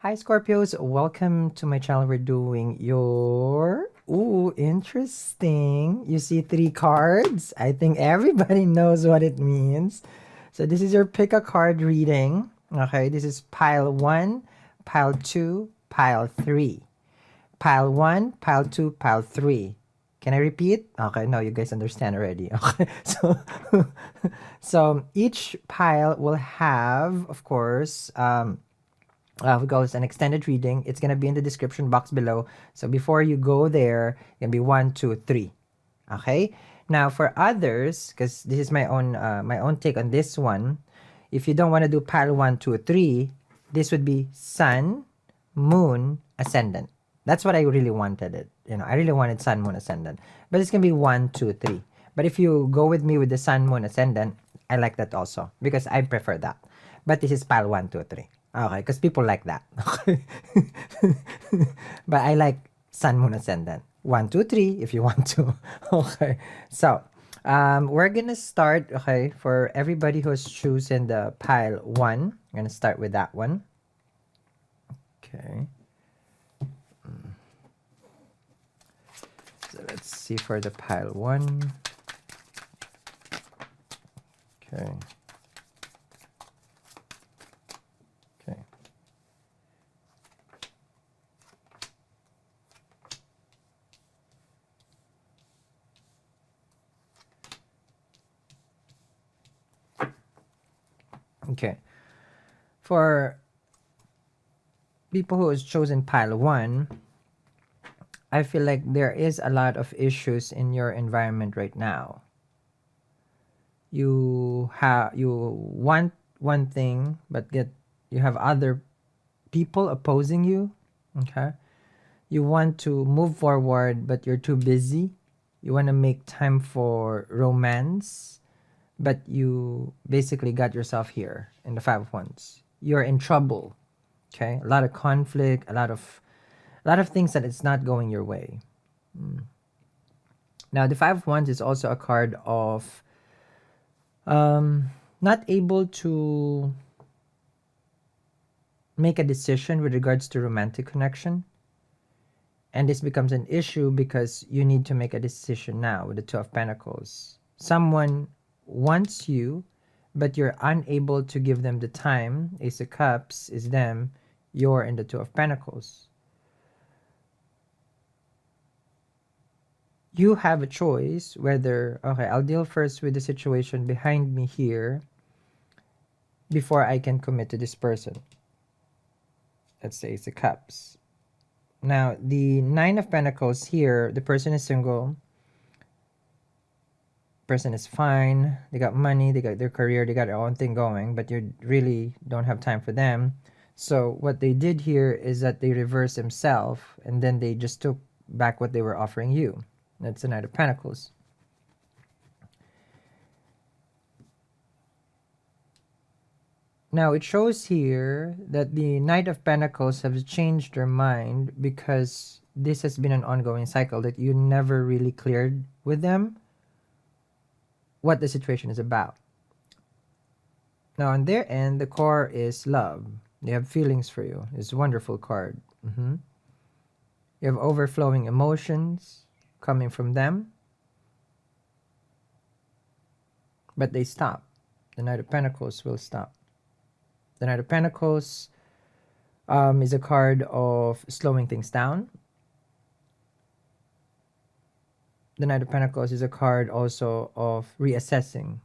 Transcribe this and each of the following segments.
Hi Scorpios, welcome to my channel. We're doing your... Ooh, interesting. You see three cards? I think everybody knows what it means. So this is your pick a card reading. Okay, this is pile 1, pile 2, pile 3. Pile 1, pile 2, pile 3. Can I repeat? Okay, no, you guys understand already. Okay, so each pile will have, of course, we call this an extended reading. It's gonna be in the description box below. So before you go there, it's gonna be 1, 2, 3. Okay. Now for others, because this is my own take on this one. If you don't want to do pile 1, 2, 3, this would be Sun, Moon, Ascendant. That's what I really wanted it. I really wanted Sun, Moon, Ascendant. But it's gonna be 1, 2, 3. But if you go with me with the Sun, Moon, Ascendant, I like that also because I prefer that. But this is pile 1, 2, 3. Okay, because people like that. Okay. But I like Sun, Moon, Ascendant. 1, 2, 3 if you want to. Okay. So, we're gonna start, okay, for everybody who's chosen the pile 1. I'm gonna start with that one. Okay. So let's see for the pile 1. Okay. Okay. Okay. For people who has chosen pile 1, I feel like there is a lot of issues in your environment right now. You want one thing, but you have other people opposing you. Okay. You want to move forward, but you're too busy. You want to make time for romance, but you basically got yourself here in the Five of Wands. You're in trouble. Okay. A lot of conflict, a lot of things that it's not going your way. Now, the Five of Wands is also a card of not able to make a decision with regards to romantic connection. And this becomes an issue because you need to make a decision now with the Two of Pentacles. Someone wants you, but you're unable to give them the time. Ace of Cups is them. You're in the Two of Pentacles. You have a choice whether, okay, I'll deal first with the situation behind me here before I can commit to this person. Let's say Ace of Cups. Now, the Nine of Pentacles here, the person is single. Person is fine. They got money, they got their career, they got their own thing going, but you really don't have time for them. So what they did here is that they reversed themselves and then they just took back what they were offering you. That's the Knight of Pentacles. Now it shows here that the Knight of Pentacles have changed their mind because this has been an ongoing cycle that you never really cleared with them what the situation is about. Now on their end, the core is love. They have feelings for you. It's a wonderful card. You have overflowing emotions coming from them. But they stop. The Knight of Pentacles will stop. The Knight of Pentacles is a card of slowing things down. The Knight of Pentacles is a card also of reassessing.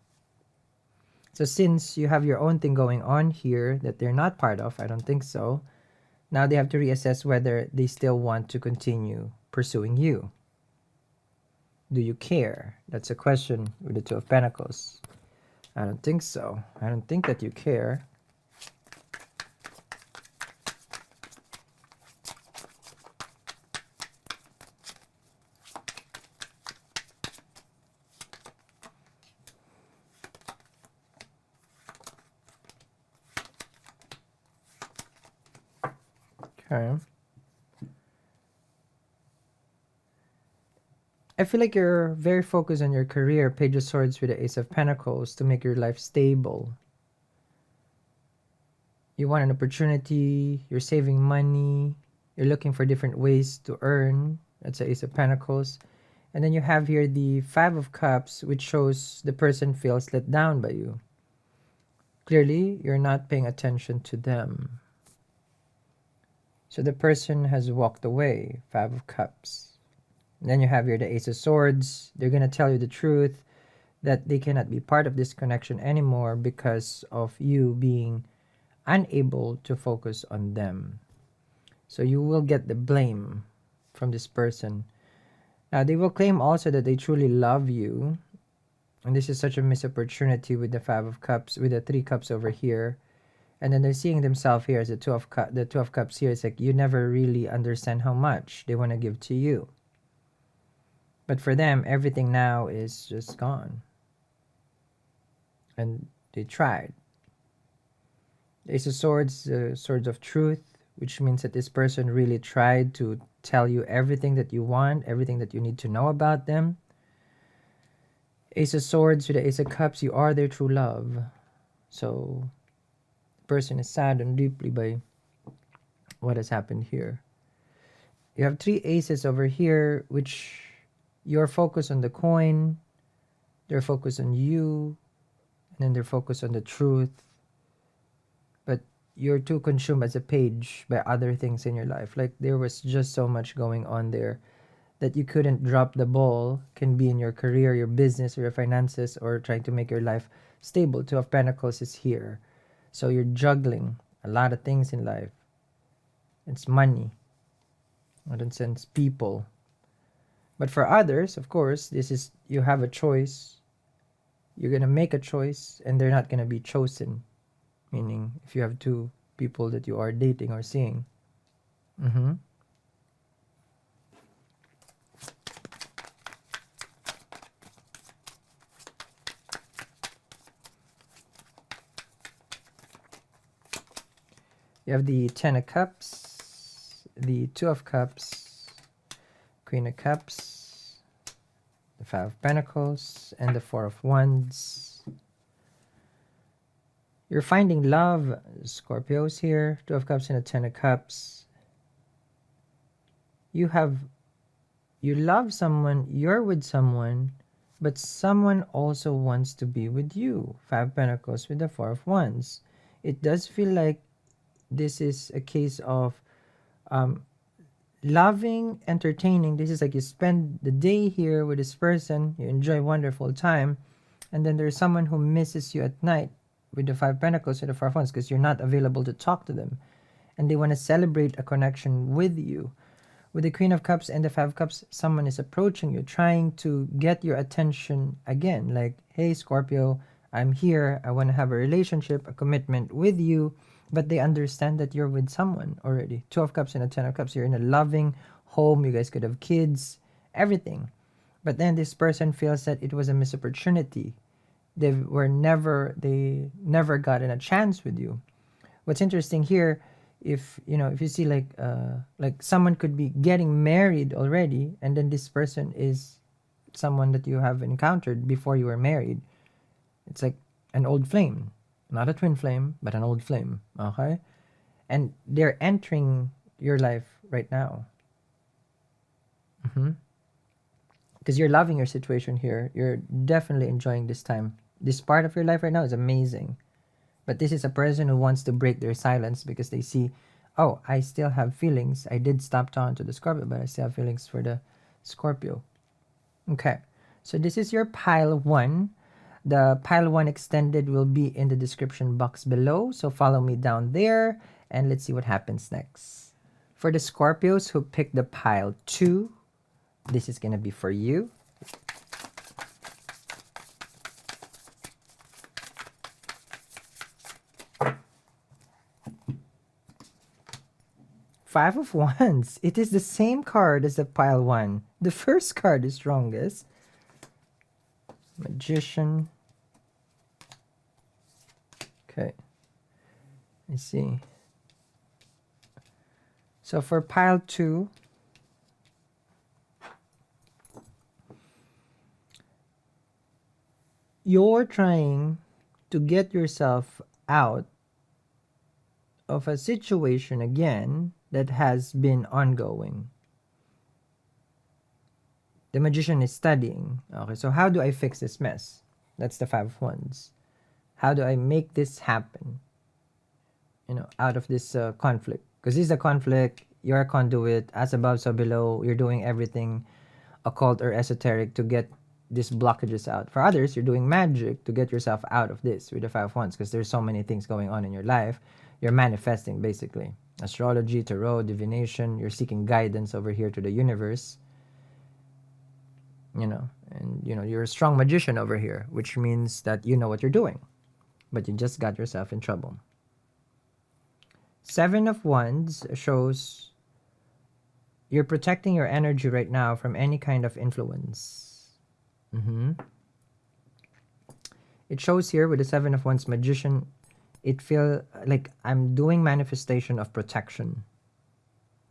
So since you have your own thing going on here that they're not part of, I don't think so, now they have to reassess whether they still want to continue pursuing you. Do you care? That's a question with the Two of Pentacles. I don't think so. I don't think that you care. Okay. I feel like you're very focused on your career, Page of Swords with the Ace of Pentacles, to make your life stable. You want an opportunity, you're saving money, you're looking for different ways to earn. That's the Ace of Pentacles. And then you have here the Five of Cups, which shows the person feels let down by you. Clearly, you're not paying attention to them. So the person has walked away. Five of Cups. And then you have here the Ace of Swords. They're going to tell you the truth that they cannot be part of this connection anymore because of you being unable to focus on them. So you will get the blame from this person. Now, they will claim also that they truly love you. And this is such a missed opportunity with the Five of Cups, with the Three Cups over here. And then they're seeing themselves here as the Two of Cups here. It's like you never really understand how much they want to give to you. But for them, everything now is just gone. And they tried. The Ace of Swords, the Swords of Truth, which means that this person really tried to tell you everything that you want, everything that you need to know about them. Ace of Swords with the Ace of Cups, you are their true love. So the person is saddened deeply by what has happened here. You have three aces over here, which you're focused on the coin, they're focused on you, and then they're focused on the truth. But you're too consumed as a page by other things in your life. Like there was just so much going on there that you couldn't drop the ball. Can be in your career, your business, or your finances, or trying to make your life stable. Two of Pentacles is here. So you're juggling a lot of things in life. It's money. In a sense, people. But for others, of course, this is, you have a choice. You're going to make a choice and they're not going to be chosen. Meaning, if you have two people that you are dating or seeing. You have the Ten of Cups, the Two of Cups, Queen of Cups, the Five of Pentacles, and the Four of Wands. You're finding love, Scorpios here. Two of Cups and a Ten of Cups. You love someone, you're with someone, but someone also wants to be with you. Five of Pentacles with the Four of Wands. It does feel like this is a case of loving, entertaining. This is like you spend the day here with this person, you enjoy wonderful time, and then there's someone who misses you at night with the Five of Pentacles or the Four of Wands because you're not available to talk to them, and they want to celebrate a connection with you. With the Queen of Cups and the Five of Cups, someone is approaching you, trying to get your attention again. Like, hey, Scorpio, I'm here. I want to have a relationship, a commitment with you. But they understand that you're with someone already. Two of Cups and a Ten of Cups. You're in a loving home. You guys could have kids, everything. But then this person feels that it was a missed opportunity. They never gotten a chance with you. What's interesting here, if you see like someone could be getting married already, and then this person is someone that you have encountered before you were married. It's like an old flame. Not a twin flame, but an old flame. Okay? And they're entering your life right now. Because you're loving your situation here. You're definitely enjoying this time. This part of your life right now is amazing. But this is a person who wants to break their silence because they see, oh, I still have feelings. I did stop talking to the Scorpio, but I still have feelings for the Scorpio. Okay. So this is your pile 1. The pile 1 extended will be in the description box below. So follow me down there and let's see what happens next. For the Scorpios who picked the pile 2, this is going to be for you. Five of Wands. It is the same card as the pile 1. The first card is strongest. Magician. Okay. Let's see. So for pile 2, you're trying to get yourself out of a situation again that has been ongoing. The Magician is studying. Okay, so how do I fix this mess? That's the Five of Wands. How do I make this happen? Out of this conflict. Because this is a conflict, you're a conduit, as above, so below, you're doing everything occult or esoteric to get these blockages out. For others, you're doing magic to get yourself out of this with the Five of Wands, because there's so many things going on in your life. You're manifesting, basically. Astrology, tarot, divination, you're seeking guidance over here to the universe. And you're a strong magician over here, which means that you know what you're doing, but you just got yourself in trouble. Seven of Wands shows you're protecting your energy right now from any kind of influence. It shows here with the Seven of Wands Magician, it feels like I'm doing manifestation of protection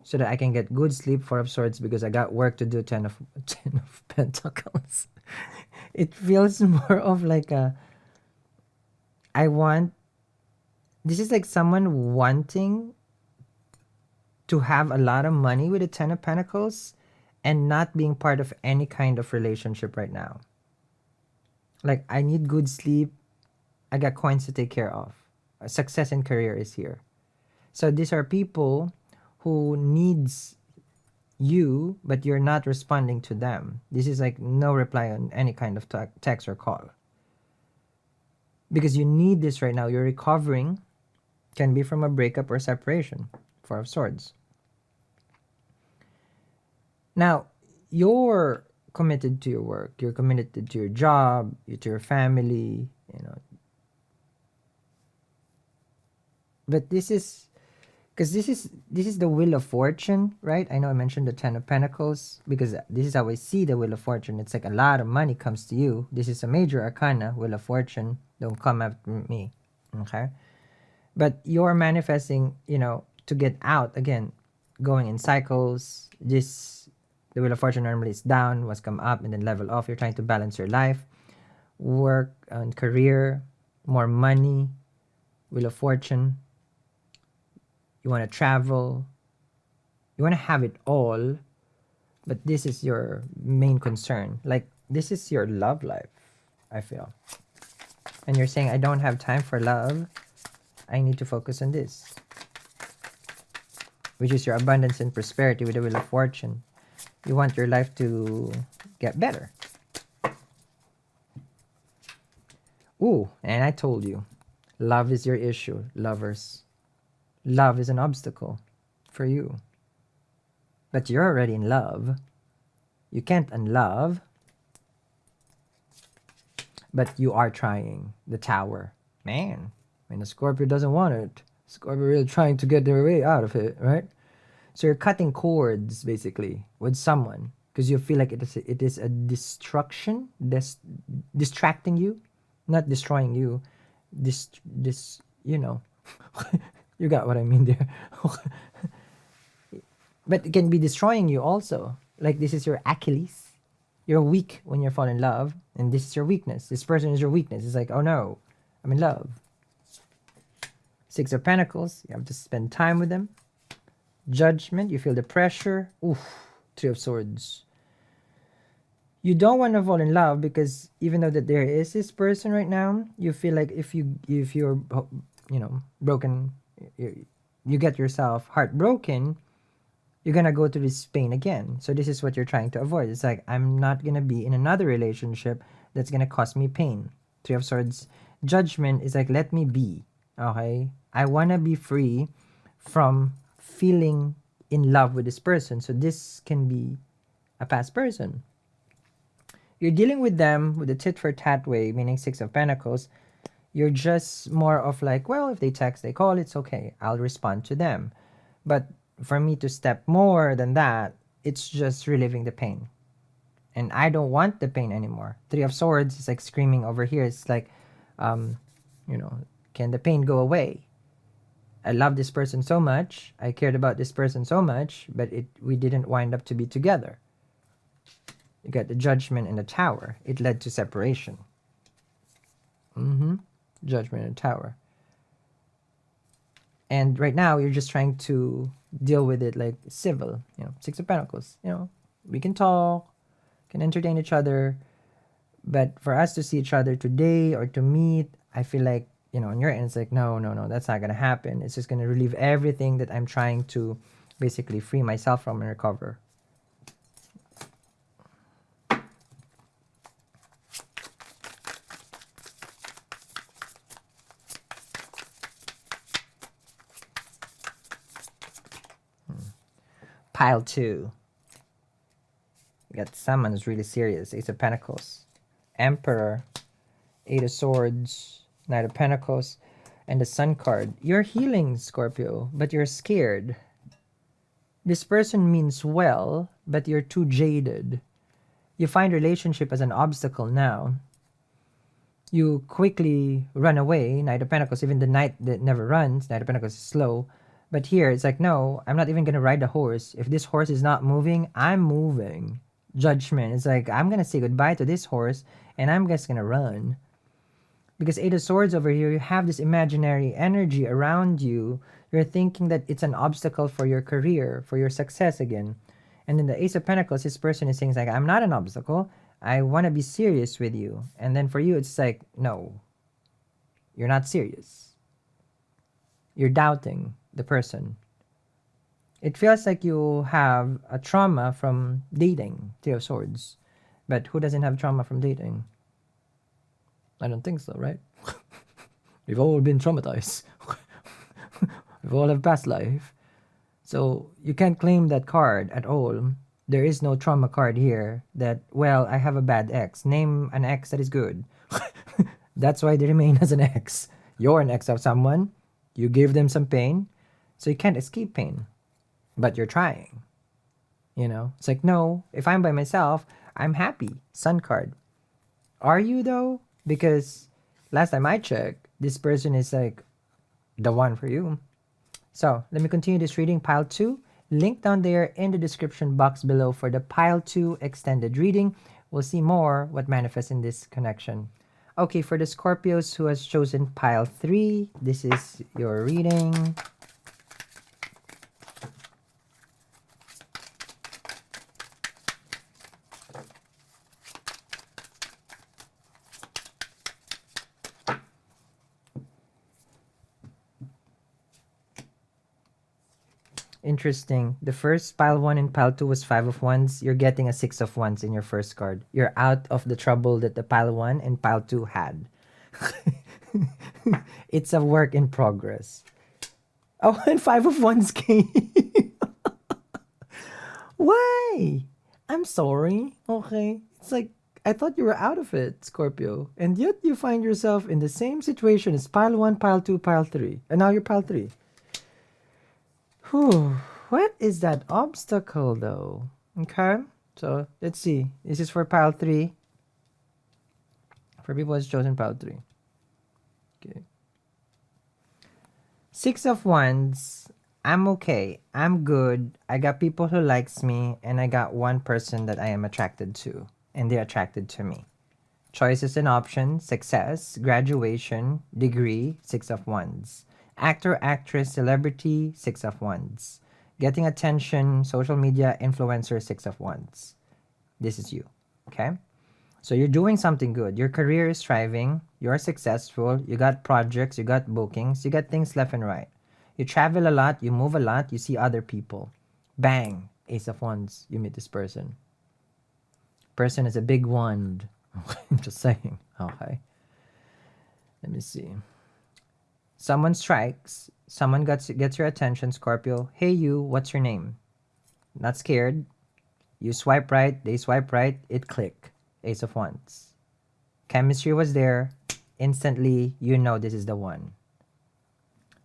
so that I can get good sleep, Four of Swords, because I got work to do, Ten of Pentacles. It feels more of like this is like someone wanting to have a lot of money with the Ten of Pentacles and not being part of any kind of relationship right now. Like, I need good sleep. I got coins to take care of. Success in career is here. So these are people who needs you, but you're not responding to them. This is like no reply on any kind of text or call. Because you need this right now. You're recovering. Can be from a breakup or separation. Four of Swords. Now, you're committed to your work. You're committed to your job, to your family, But this is because this is the Wheel of Fortune, right? I know I mentioned the Ten of Pentacles because this is how I see the Wheel of Fortune. It's like a lot of money comes to you. This is a major arcana, Wheel of Fortune. Don't come after me, okay? But you're manifesting, to get out again, going in cycles. The Wheel of Fortune normally is down, was come up, and then level off. You're trying to balance your life, work and career, more money. Wheel of Fortune. You want to travel. You want to have it all, but this is your main concern. Like, this is your love life, I feel. And you're saying, I don't have time for love. I need to focus on this. Which is your abundance and prosperity with the Wheel of Fortune. You want your life to get better. Ooh, and I told you, love is your issue, lovers. Love is an obstacle for you. But you're already in love. You can't unlove. But you are trying. The Tower. Man, when the Scorpio doesn't want it, Scorpio really trying to get their way out of it, right? So you're cutting cords, basically, with someone. Because you feel like it is a distraction. Distracting you. Not destroying you. You got what I mean there. But it can be destroying you also. Like, this is your Achilles. You're weak when you fall in love, and this is your weakness. This person is your weakness. It's like, oh no, I'm in love. Six of Pentacles, you have to spend time with them. Judgment, you feel the pressure. Oof, Three of Swords. You don't want to fall in love because even though that there is this person right now, you feel like if you're broken, you get yourself heartbroken, you're gonna go through this pain again. So this is what you're trying to avoid. It's like, I'm not gonna be in another relationship that's gonna cause me pain. Three of Swords. Judgment is like, let me be. Okay? I wanna be free from feeling in love with this person. So this can be a past person. You're dealing with them with a tit for tat way, meaning Six of Pentacles. You're just more of like, well, if they text, they call, it's okay. I'll respond to them. But for me to step more than that, it's just reliving the pain. And I don't want the pain anymore. Three of Swords is like screaming over here. It's like, can the pain go away? I love this person so much. I cared about this person so much, but we didn't wind up to be together. You got the Judgment and the Tower. It led to separation. Judgment and Tower. And right now, you're just trying to deal with it like civil. Six of Pentacles. We can talk, can entertain each other, but for us to see each other today or to meet, I feel like, on your end, it's like, no, no, no, that's not going to happen. It's just going to relieve everything that I'm trying to basically free myself from and recover. Pile 2. We got someone who's really serious. Ace of Pentacles. Emperor. Eight of Swords. Knight of Pentacles. And the Sun card. You're healing, Scorpio, but you're scared. This person means well, but you're too jaded. You find relationship as an obstacle now. You quickly run away. Knight of Pentacles, even the knight that never runs. Knight of Pentacles is slow. But here, it's like, no, I'm not even going to ride the horse. If this horse is not moving, I'm moving. Judgment. It's like, I'm going to say goodbye to this horse, and I'm just going to run. Because Eight of Swords over here, you have this imaginary energy around you. You're thinking that it's an obstacle for your career, for your success again. And then the Ace of Pentacles, this person is saying, like, I'm not an obstacle. I want to be serious with you. And then for you, it's like, no, you're not serious. You're doubting the person. It feels like you have a trauma from dating, Three of Swords. But who doesn't have trauma from dating? I don't think so, right? We've all been traumatized. We've all have past life. So you can't claim that card at all. There is no trauma card here that, well, I have a bad ex. Name an ex that is good. That's why they remain as an ex. You're an ex of someone. You give them some pain. So you can't escape pain. But you're trying. It's like, no, if I'm by myself, I'm happy. Sun card. Are you though? Because last time I checked, this person is like the one for you. So let me continue this reading. Pile 2. Link down there in the description box below for the Pile 2 extended reading. We'll see more what manifests in this connection. Okay, for the Scorpios who has chosen Pile 3, this is your reading. Interesting. The first Pile 1 and Pile 2 was 5 of Wands. You're getting a 6 of Wands in your first card. You're out of the trouble that the Pile 1 and Pile 2 had. It's a work in progress. Oh, and 5 of Wands came. Why? I'm sorry. Okay. It's like, I thought you were out of it, Scorpio. And yet you find yourself in the same situation as Pile 1, Pile 2, Pile 3. And now you're Pile 3. Whew. What is that obstacle though? Okay. So let's see. This is for Pile 3. For people who's chosen Pile 3. Okay. 6 of Wands. I'm okay. I'm good. I got people who likes me, and I got one person that I am attracted to, and they're attracted to me. Choices and options, success, graduation, degree, 6 of Wands. Actor, actress, celebrity, 6 of Wands. Getting attention, social media, influencer, 6 of Wands. This is you, okay? So you're doing something good. Your career is thriving. You're successful. You got projects. You got bookings. You got things left and right. You travel a lot. You move a lot. You see other people. Bang, Ace of Wands. You meet this person. Person is a big wand. I'm just saying. Okay. Let me see. Someone strikes. Someone gets your attention, Scorpio. Hey you, what's your name? Not scared. You swipe right, they swipe right, it click. Ace of Wands. Chemistry was there. Instantly, you know this is the one.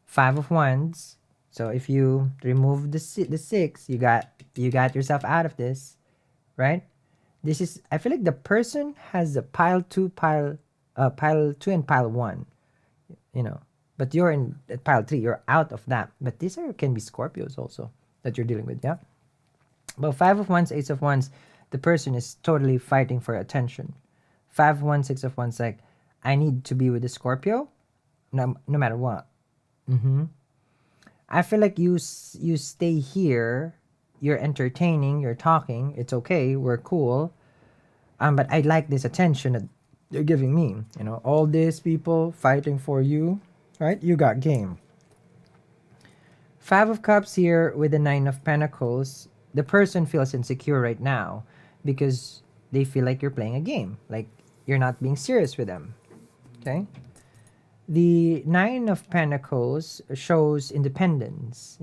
5 of Wands. So if you remove the 6, you got yourself out of this, right? This is, I feel like the person has the pile 2 and pile 1, But you're in pile 3. You're out of that. But these can be Scorpios also that you're dealing with, yeah? But 5 of Wands, Ace of Wands, the person is totally fighting for attention. 5 of Wands, 6 of Wands, like, I need to be with the Scorpio no matter what. I feel like you stay here, you're entertaining, you're talking, it's okay, we're cool. But I like this attention that you're giving me. You know, all these people fighting for you, right? You got game. Five of Cups here with the Nine of Pentacles. The person feels insecure right now because they feel like you're playing a game, like you're not being serious with them. Okay? The Nine of Pentacles shows independence,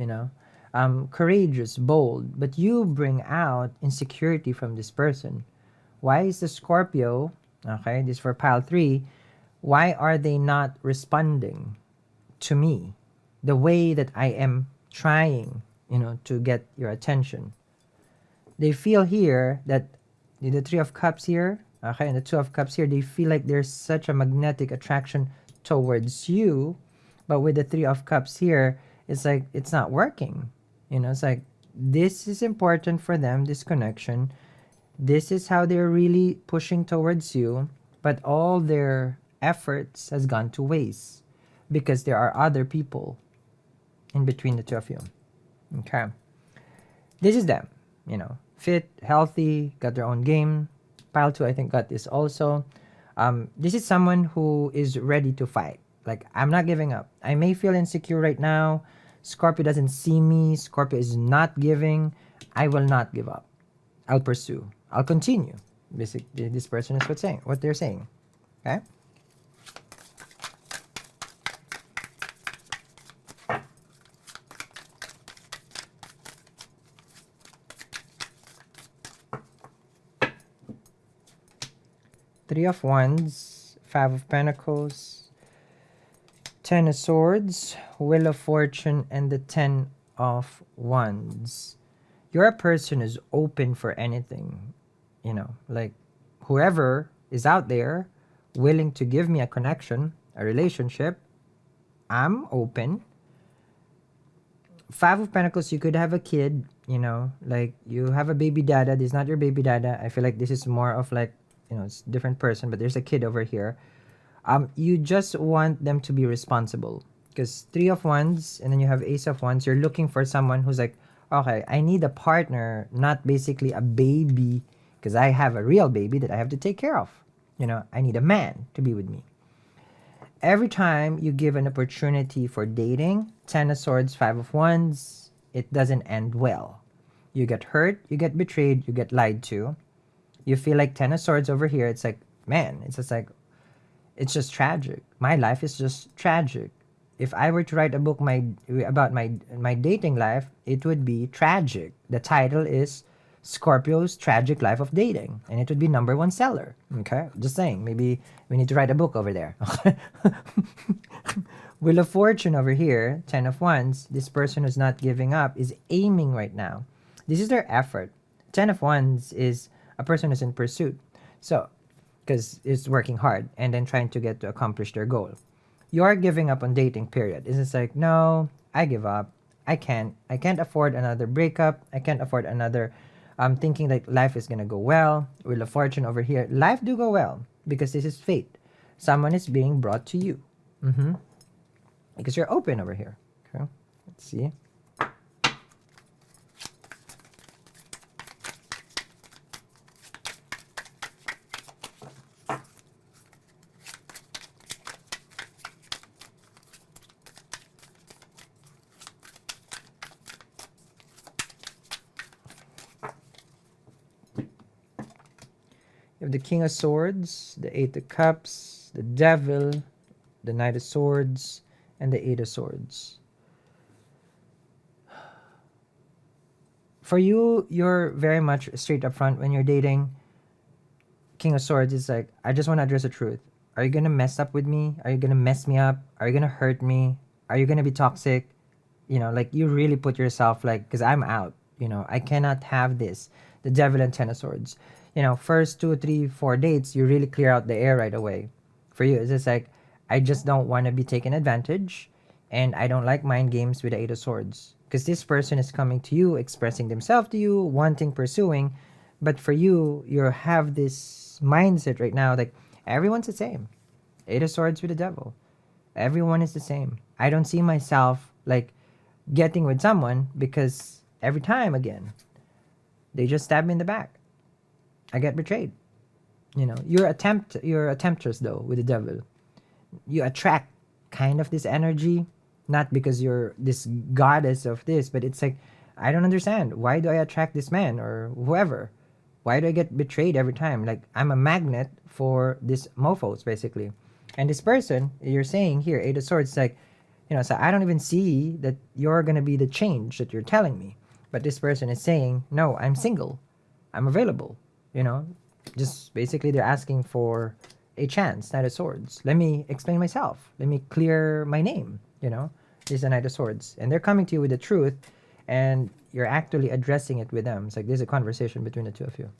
courageous, bold, but you bring out insecurity from this person. Why is the Scorpio, okay, this for pile 3, why are they not responding to me the way that I am trying, to get your attention? They feel here that the Three of Cups here, okay, and the Two of Cups here, they feel like there's such a magnetic attraction towards you, but with the Three of Cups here, it's like it's not working. It's like this is important for them, this connection. This is how they're really pushing towards you, but all their efforts has gone to waste because there are other people in between the two of you. Okay. This is them, fit, healthy, got their own game. Pile 2, I think, got this also. This is someone who is ready to fight. Like, I'm not giving up. I may feel insecure right now. Scorpio doesn't see me. Scorpio is not giving. I will not give up. I'll pursue. I'll continue. Basically, this person is what they're saying. Okay? Three of Wands, Five of Pentacles, Ten of Swords, Wheel of Fortune, and the Ten of Wands. You're a person who's open for anything. Like whoever is out there willing to give me a connection, a relationship, I'm open. Five of Pentacles, you could have a kid, like you have a baby dada. This is not your baby dada. I feel like this is more of like, it's a different person, but there's a kid over here. You just want them to be responsible because Three of Wands and then you have Ace of Wands. You're looking for someone who's like, okay, I need a partner, not basically a baby, because I have a real baby that I have to take care of. I need a man to be with me. Every time you give an opportunity for dating, Ten of Swords, Five of Wands, it doesn't end well. You get hurt, you get betrayed, you get lied to. You feel like Ten of Swords over here, it's like, man, it's just like, it's just tragic. My life is just tragic. If I were to write a book about my dating life, it would be tragic. The title is Scorpio's Tragic Life of Dating, and it would be #1 seller. Okay, just saying. Maybe we need to write a book over there. Wheel of Fortune over here, Ten of Wands. This person who's not giving up is aiming right now. This is their effort. Ten of Wands is a person who's in pursuit. So, because it's working hard and then trying to get to accomplish their goal. You're giving up on dating, period. It's just like, no, I give up. I can't afford another breakup. I can't afford another thinking like life is gonna go well. Wheel of Fortune over here. Life do go well because this is fate. Someone is being brought to you. Because you're open over here. Okay. Let's see. You have the King of Swords, the Eight of Cups, the Devil, the Knight of Swords, and the Eight of Swords. For you, you're very much straight up front when you're dating. King of Swords is like, I just want to address the truth. Are you going to mess up with me? Are you going to mess me up? Are you going to hurt me? Are you going to be toxic? Like you really put yourself like, because I'm out. I cannot have this. The Devil and Ten of Swords. First 2, 3, 4 dates, you really clear out the air right away. For you, it's just like, I just don't want to be taken advantage, and I don't like mind games with the Eight of Swords. Because this person is coming to you, expressing themselves to you, wanting, pursuing, but for you, you have this mindset right now, like, everyone's the same. Eight of Swords with the Devil. Everyone is the same. I don't see myself, like, getting with someone because every time again, they just stab me in the back. I get betrayed. You know, you're a temptress though with the devil. You attract kind of this energy, not because you're this goddess of this, but it's like, I don't understand. Why do I attract this man or whoever? Why do I get betrayed every time? Like, I'm a magnet for this mofos, basically. And this person, you're saying here, Eight of Swords, like, you know, so I don't even see that you're going to be the change that you're telling me. But this person is saying, no, I'm single. I'm available. You know, just basically they're asking for a chance. Knight of Swords. Let me explain myself. Let me clear my name. You know, this is a Knight of Swords. And they're coming to you with the truth, and you're actually addressing it with them. It's like there's a conversation between the two of you.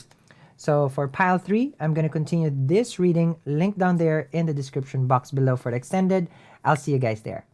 So for pile 3, I'm going to continue this reading. Link down there in the description box below for the extended. I'll see you guys there.